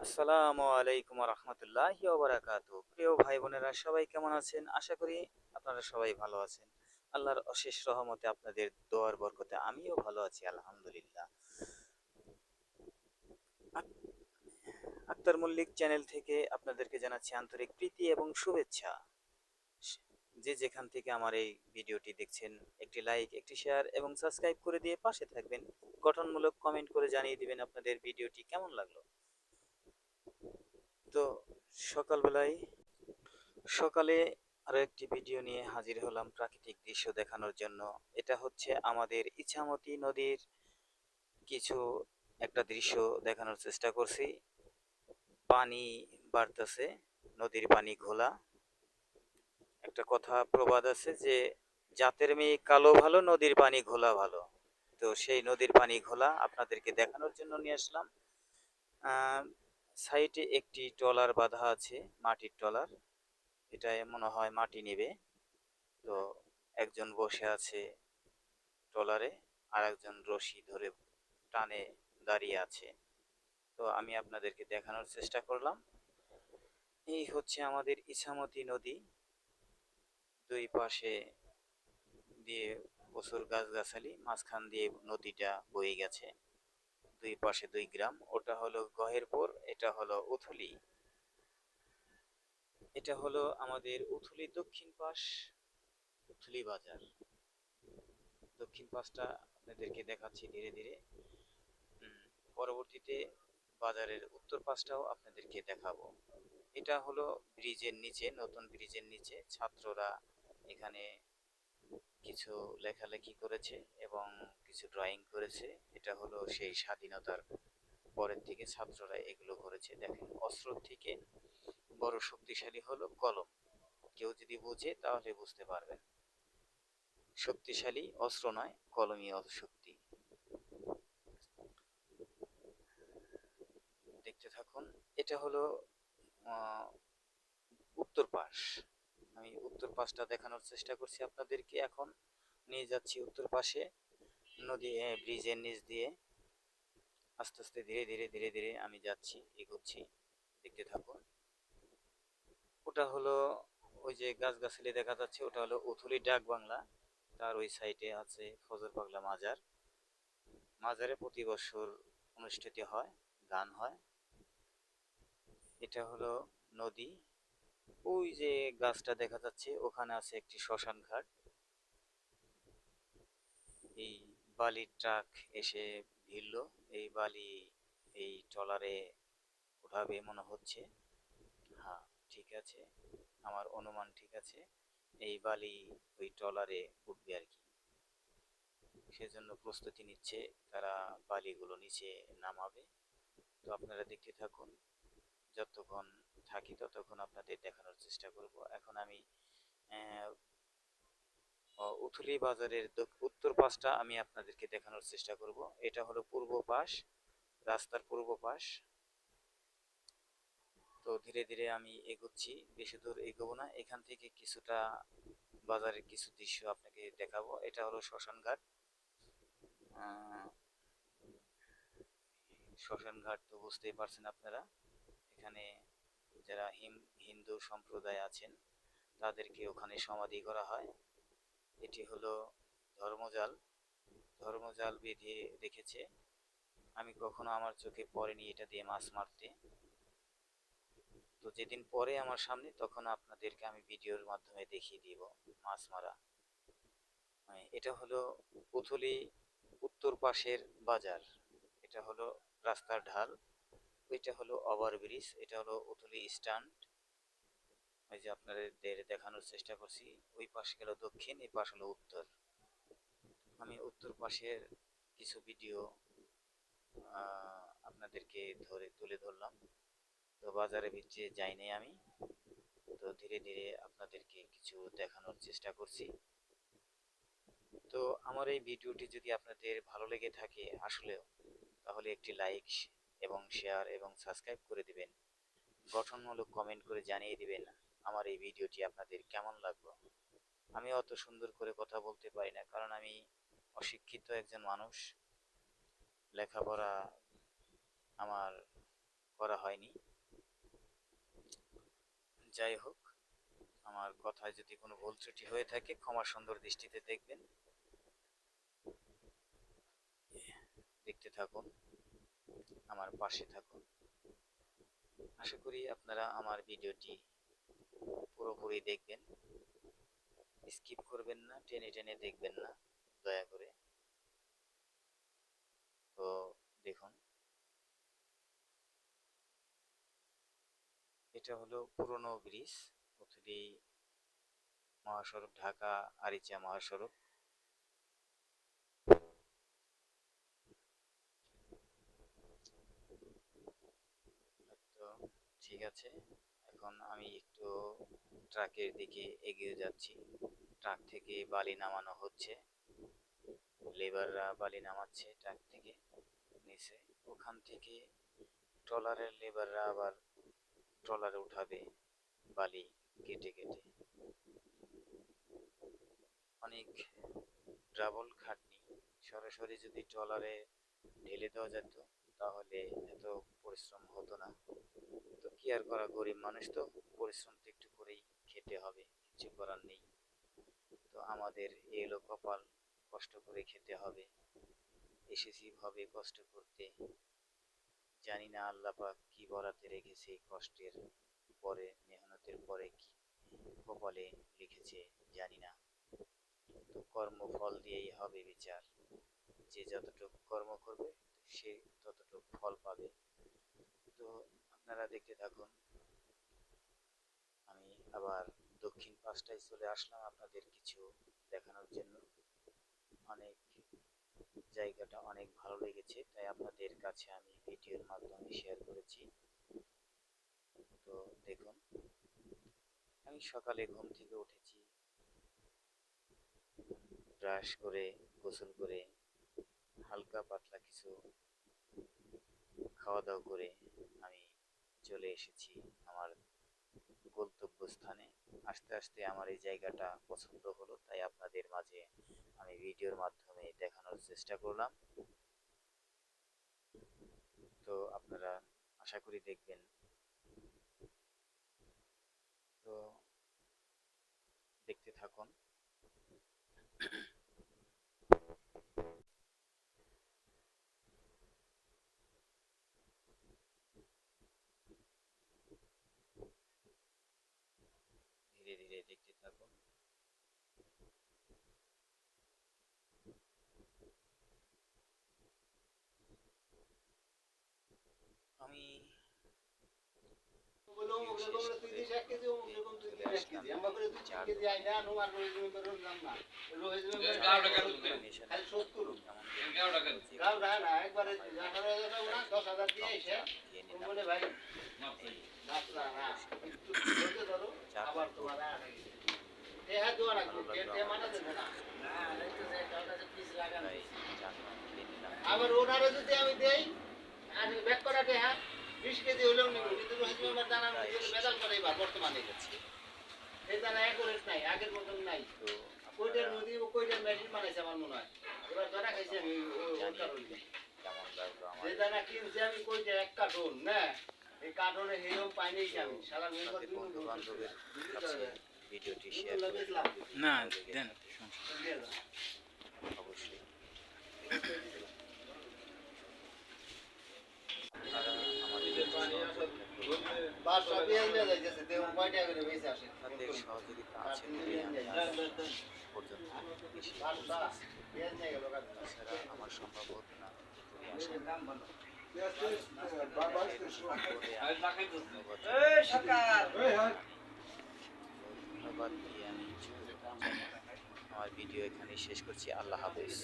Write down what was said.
আসসালামু আলাইকুম রহমতুল্লাহি ওয়া প্রিয় ভাই বোনেরা সবাই কেমন আছেন? আশা করি আপনারা সবাই ভালো আছেন। আল্লাহর অশেষ রহমতে আপনাদের দোয়ার বরকতে আমিও ভালো আছি আলহামদুলিল্লাহ। আক- আক্তার মল্লিক চ্যানেল থেকে আপনাদেরকে জানাচ্ছি আন্তরিক প্রীতি এবং শুভেচ্ছা। যে যেখান থেকে আমার এই ভিডিওটি দেখছেন, একটি লাইক, একটি শেয়ার এবং সাবস্ক্রাইব করে দিয়ে পাশে থাকবেন। গঠনমূলক কমেন্ট করে জানিয়ে দিবেন আপনাদের ভিডিওটি কেমন লাগলো। তো সকালবেলায় সকালে আরো একটি ভিডিও নিয়ে হাজির হলাম প্রাকৃতিক দৃশ্য দেখানোর জন্য। এটা হচ্ছে আমাদের ইছামতি নদীর কিছু একটা দৃশ্য দেখানোর চেষ্টা করছি। পানি বাড়তেছে, নদীর পানি ঘোলা। একটা কথা প্রবাদ আছে যে জাতের মেয়ে কালো ভালো, নদীর পানি ঘোলা ভালো। তো সেই নদীর পানি ঘোলা আপনাদেরকে দেখানোর জন্য নিয়ে আসলাম। আহ সাইডে একটি ট্রলার বাঁধা আছে, মাটির ট্রলার। এটায় মনে হয় মাটি নেবে। তো একজন বসে আছে ট্রলারে, আর একজন রশি ধরে টানে দাঁড়িয়ে আছে। তো আমি আপনাদেরকে দেখানোর চেষ্টা করলাম। এই হচ্ছে আমাদের ইছামতি নদী। দুই পাশে দিয়ে প্রচুর গাছগাছালি, মাঝখান দিয়ে নদীটা বয়ে গেছে। দুই পাশে দুই গ্রাম, ওটা হলো গহেরপুর, এটা হলো উথুলি। এটা হলো আমাদের উথুলি দক্ষিণ পাশ, উথুলি বাজার। দক্ষিণ পাশটা আপনাদেরকে দেখাচ্ছি ধীরে ধীরে। পরবর্তীতে বাজারের উত্তর পাশটাও আপনাদেরকে দেখাবো। এটা হলো ব্রিজের নিচে, নতুন ব্রিজের নিচে ছাত্ররা এখানে কিছু লেখালেখি করেছে এবং কিছু ড্রয়িং করেছে। এটা হলো সেই স্বাধীনতার পরের থেকে ছাত্ররা এগুলো করেছে। দেখেন, অস্ত্র থেকে বড় শক্তিশালী হলো কলম। কেউ যদি বুঝে তাহলে বুঝতে পারবেন। শক্তিশালী অস্ত্র নয়, কলমই শক্তি। দেখতে থাকুন। এটা হলো আহ, উত্তর পাশ। আমি উত্তর পাশটা দেখানোর চেষ্টা করছি আপনাদেরকে। এখন নিয়ে যাচ্ছি উত্তর পাশে, নদী ব্রিজের নিচ দিয়ে আস্তে আস্তে ধীরে ধীরে ধীরে ধীরে আমি যাচ্ছি, এগোচ্ছি। দেখতে থাকুন। ওটা হলো ওই যে গাছগাছালি দেখা যাচ্ছে, ওটা হলো উথুলি ডাক বাংলা। তার ওই সাইডে আছে ফজর পাগলা মাজার। মাজারে প্রতি বছর অনুষ্ঠিত হয়, গান হয়। এটা হলো নদী। ওই যে গাছটা দেখা যাচ্ছে, ওখানে আছে একটি শ্মশান ঘাট। এই বালির ট্রাক এসে ভিড়ল। এই বালি এই ট্রলারে উঠাবে মনে হচ্ছে। হ্যাঁ, ঠিক আছে, আমার অনুমান ঠিক আছে। এই বালি ওই ট্রলারে উঠবে আর কি। সেজন্য প্রস্তুতি নিচ্ছে তারা, বালিগুলো নিচে নামাবে। তো আপনারা দেখতে থাকুন। যতক্ষণ থাকি ততক্ষণ আপনাদের দেখানোর চেষ্টা করব। এখন আমি উথুলি বাজারের উত্তর পাশটা আমি আপনাদেরকে দেখানোর চেষ্টা করব। এটা হলো পূর্ব পাশ, রাস্তার পূর্ব পাশ। তো ধীরে ধীরে আমি এগোচ্ছি, বেশি দূর এগোবো না। এখান থেকে কিছুটা বাজারের কিছু দৃশ্য আপনাকে দেখাবো। এটা হলো শ্মশান ঘাট। আহ, শ্মশান ঘাট তো বুঝতেই পারছেন আপনারা। এখানে যারা হিন্দু সম্প্রদায় আছেন তাদেরকে ওখানে সমাধি করা হয়। এটি হলো ধর্মজাল, ধর্মজাল বেঁধে রেখেছে। আমি কখনো আমার চোখে পড়েনি এটা দিয়ে মাছ মারতে। তো যেদিন পরে আমার সামনে, তখন আপনাদেরকে আমি ভিডিওর মাধ্যমে দেখিয়ে দিব মাছ মারা। এটা হলো পুথুলি উত্তর পাশের বাজার। এটা হলো রাস্তার ঢাল। ওইটা হলো ওভারব্রিজ, এটা হলো উথুলি স্ট্যান্ড। ওই যে আপনাদের দেখানোর চেষ্টা করছি। ওই পাশে গেল দক্ষিণ, এই পাশ হলো উত্তর। আমি উত্তর পাশের কিছু ভিডিও আপনাদেরকে তুলে ধরলাম। তো বাজারের ভিতরে যাইনি আমি। তো ধীরে ধীরে আপনাদেরকে কিছু দেখানোর চেষ্টা করছি। তো আমার এই ভিডিওটি যদি আপনাদের ভালো লেগে থাকে আসলেও, তাহলে একটি লাইক এবং শেয়ার এবং সাবস্ক্রাইব করে দিবেন। গঠনমূলক কমেন্ট করে জানিয়ে দিবেন আমার এই ভিডিওটি আপনাদের কেমন লাগলো। আমি অত সুন্দর করে কথা বলতে পারি না, কারণ আমি অশিক্ষিত একজন মানুষ। লেখাপড়া আমার করা হয়নি। যাই হোক, আমার কথায় যদি কোনো ভুল ত্রুটি হয়ে থাকে ক্ষমা সুন্দর দৃষ্টিতে দেখবেন। দেখতে থাকুন, আমার পাশে থাকুন। আশা করি আপনারা আমার ভিডিওটি পুরোপুরি দেখবেন, স্কিপ করবেন না, টেনে টেনে দেখবেন না দয়া করে। তো দেখুন, এটা হলো পুরনো ব্রিজ, উথলি মহাসড়ক, ঢাকা আরিচা মহাসড়ক। তো ঠিক আছে, এখন আমি একটু ট্রাকের দিকে এগিয়ে যাচ্ছি। ট্রাক থেকে বালি নামানো হচ্ছে, লেবাররা বালি নামাচ্ছে ট্রাক থেকে নিচে। ওখান থেকে ট্রলারের লেবাররা আবার ট্রলারে উঠাবে বালি কেটে কেটে। অনেক ডাবল খাটনি। সরাসরি যদি ট্রলারে ঢেলে দেওয়া যেত তাহলে এত পরিশ্রম হতো না। তো কি আর করা, গরিব মানুষ তো, পরিশ্রম তো একটু করেই খেতে হবে, কিছু করার নেই। তো আমাদের এলো কপাল, কষ্ট করে খেতে হবে। এসেছি ভাবে কষ্ট করতে, জানি না আল্লাহ পাক কি বরাতে রেখেছে কষ্টের পরে, মেহনতের পরে কি কপালে লিখেছে জানি না। তো কর্মফল দিয়েই হবে বিচার, যে যতটুকু কর্ম করবে সে ততটুকু ফল পাবে। তো আপনারা দেখতে থাকুন। আমি আবার দক্ষিণ পাঁচটায় চলে আসলাম আপনাদের কিছু দেখানোর জন্য। অনেক জায়গাটা অনেক ভালো লেগেছে, তাই আপনাদের কাছে আমি ভিডিওর মাধ্যমে শেয়ার করেছি। তো দেখুন, আমি সকালে ঘুম থেকে উঠেছি, ব্রাশ করে গোসল করে হালকা পাতলা কিছু খাওয়া দাওয়া করে আমি চলে এসেছি আমার গন্তব্যস্থানে। আস্তে আস্তে আমার এই জায়গাটা পছন্দ হলো, তাই আপনাদের মাঝে আমি ভিডিওর মাধ্যমে দেখানোর চেষ্টা করলাম। তো আপনারা আশা করি দেখবেন। তো দেখতে থাকুন। ধীরে ধীরে দেখতে থাকুন। আমি আবার ওনারে যদি আমি দেই আর ব্যাক করাতে, হ্যাঁ 20 কেজি হইলেও নিব, কিন্তু রোহিত মেম্বার দানা বেদাল করে এবার বর্তমানে এই দানা অ্যাকুরেট নাই, আগের মতন নাই। তো কইটার নদী কইটার মেশিন বানাইছে আমার মনে হয়, এবার ধরা খাইছি আমি ওই কারণে। কেমন লাগলো আমার যে দানা কিনছি আমি কইটা 1 কার্টন না, এই কার্টনে হেও পাই নাই আমি সারা মেম্বার আপনাদের বন্ধু বান্ধবের কাছে ভিডিওটি দুই শেয়ার করে লাগলাম না দেন দিয়ে দাও। অবশ্যই আপনারা আমাদের বাসা দিয়ে নিয়ে যাইতেছে, দেহ কয়টা করে বেঁচে আসে। আপনাদের সহযোগিতা আছে বলেই আমি আজ পর্যন্ত বেশি বাসা দিয়ে নিয়ে গেল কাজ। তাছাড়া আমার সম্ভব হতো না এতদূরে আসা। ধন্যবাদ দিয়ে আমি আমার ভিডিও এখানেই শেষ করছি। আল্লাহ হাফেজ।